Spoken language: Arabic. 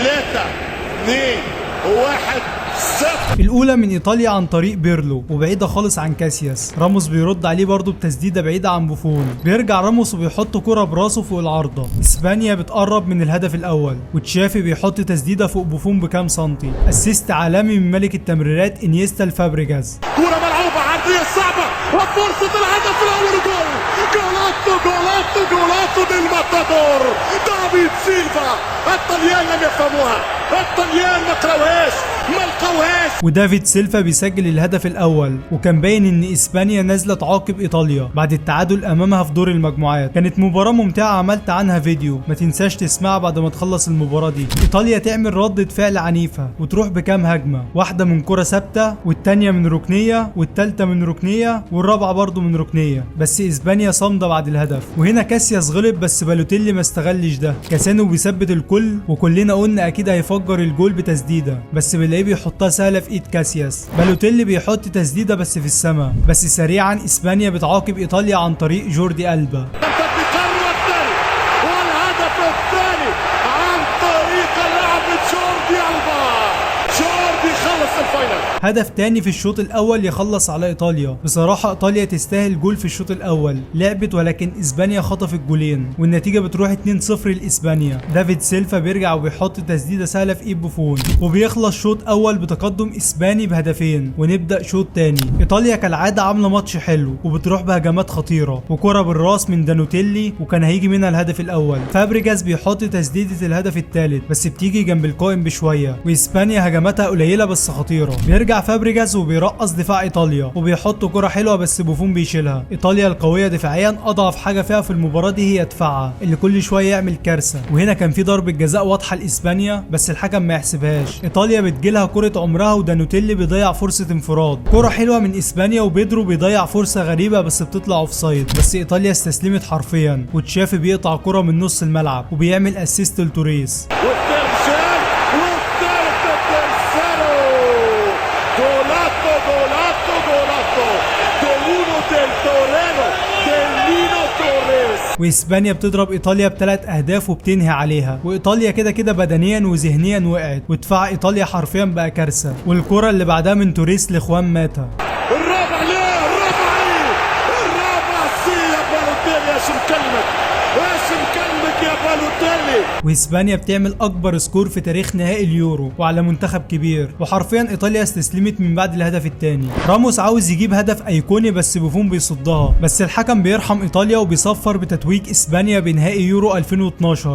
3 2 1 0. الاولى من ايطاليا عن طريق بيرلو وبعيده خالص عن كاسياس. راموس بيرد عليه برضه بتسديده بعيده عن بوفون. بيرجع راموس وبيحط كرة براسه فوق العارضه. اسبانيا بتقرب من الهدف الاول وتشافي بيحط تسديده فوق بوفون بكام سنتي. اسيست عالمي من ملك التمريرات انيستا لفابريجاز. كرة ملعوبة عرضية صعبة وفرصة الهدف الأول. جول جولاتو جولاتو جولاتو ديل ماتادور دافيد سيلفا. الطليان لم يفهموها، الطليان ما قراوهاش ما لقوهاش. ودافيد سيلفا بيسجل الهدف الاول. وكان باين ان اسبانيا نازله تعاقب ايطاليا بعد التعادل امامها في دور المجموعات. كانت مباراه ممتعه عملت عنها فيديو، ما تنساش تسمعها بعد ما تخلص المباراه دي. ايطاليا تعمل ردة فعل عنيفه وتروح بكام هجمه، واحده من كره ثابته والتانيه من ركنيه والتالته من ركنيه والرابعه برضه من ركنيه. بس اسبانيا صامده بعد الهدف. وهنا كاسياس غلب بس بالوتيلي ما استغلش ده. كاسانو بيثبت الكل وكلنا قلنا اكيد هيفجر الجول بتسديده، بس بنلاقيه بيحطها سهله في ايد كاسياس. بالوتيلي بيحط تسديده بس في السماء. بس سريعا اسبانيا بتعاقب ايطاليا عن طريق جوردي ألبا. والهدف الثاني عن طريق اللاعب جوردي ألبا. جوردي خلص الفاينل. هدف تاني في الشوط الاول يخلص على ايطاليا. بصراحه ايطاليا تستاهل جول في الشوط الاول. لعبت ولكن اسبانيا خطفت جولين والنتيجه بتروح 2-0 لاسبانيا. دافيد سيلفا بيرجع وبيحط تسديده سهله في ايد بوفون وبيخلص شوط اول بتقدم اسباني بهدفين. ونبدا شوط تاني. ايطاليا كالعاده عامله ماتش حلو وبتروح بهجمات خطيره وكره بالراس من دانوتيلي وكان هيجي منها الهدف الاول. فابريجاز بيحط تسديده الهدف الثالث بس بتيجي جنب القائم بشويه. واسبانيا هجماتها قليله بس خطيره. بيرجع فابريجاز وبيرقص دفاع ايطاليا وبيحط كرة حلوه بس بوفون بيشيلها. ايطاليا القويه دفاعيا اضعف حاجه فيها في المباراه دي هي دفاعها اللي كل شويه يعمل كارثه. وهنا كان في ضربه جزاء واضحه لاسبانيا بس الحكم ما يحسبهاش. ايطاليا بتجيلها كره عمرها ودانوتيلي بيضيع فرصه انفراد. كره حلوه من اسبانيا وبيدرو بيضيع فرصه غريبه بس بتطلع اوفسايد. بس ايطاليا استسلمت حرفيا وتشافي بيقطع كره من نص الملعب وبيعمل اسيست لتوريس. واسبانيا بتضرب ايطاليا ب3 اهداف وبتنهي عليها. وايطاليا كده كده بدنيا وذهنيا وقعت ودفاع ايطاليا حرفيا بقى كارثه. والكره اللي بعدها من توريس لاخوان ماتا. الرابع ليه الرابع عليه الرابع سي يا بالوتيلي. ايش مكلمك ايش مكلمك يا بالوتيلي. واسبانيا بتعمل اكبر سكور في تاريخ نهائي اليورو وعلى منتخب كبير. وحرفيا ايطاليا استسلمت من بعد الهدف الثاني. راموس عاوز يجيب هدف ايقوني بس بوفون بيصدها. بس الحكم بيرحم ايطاليا وبيصفر بتتويج اسبانيا بنهائي يورو 2012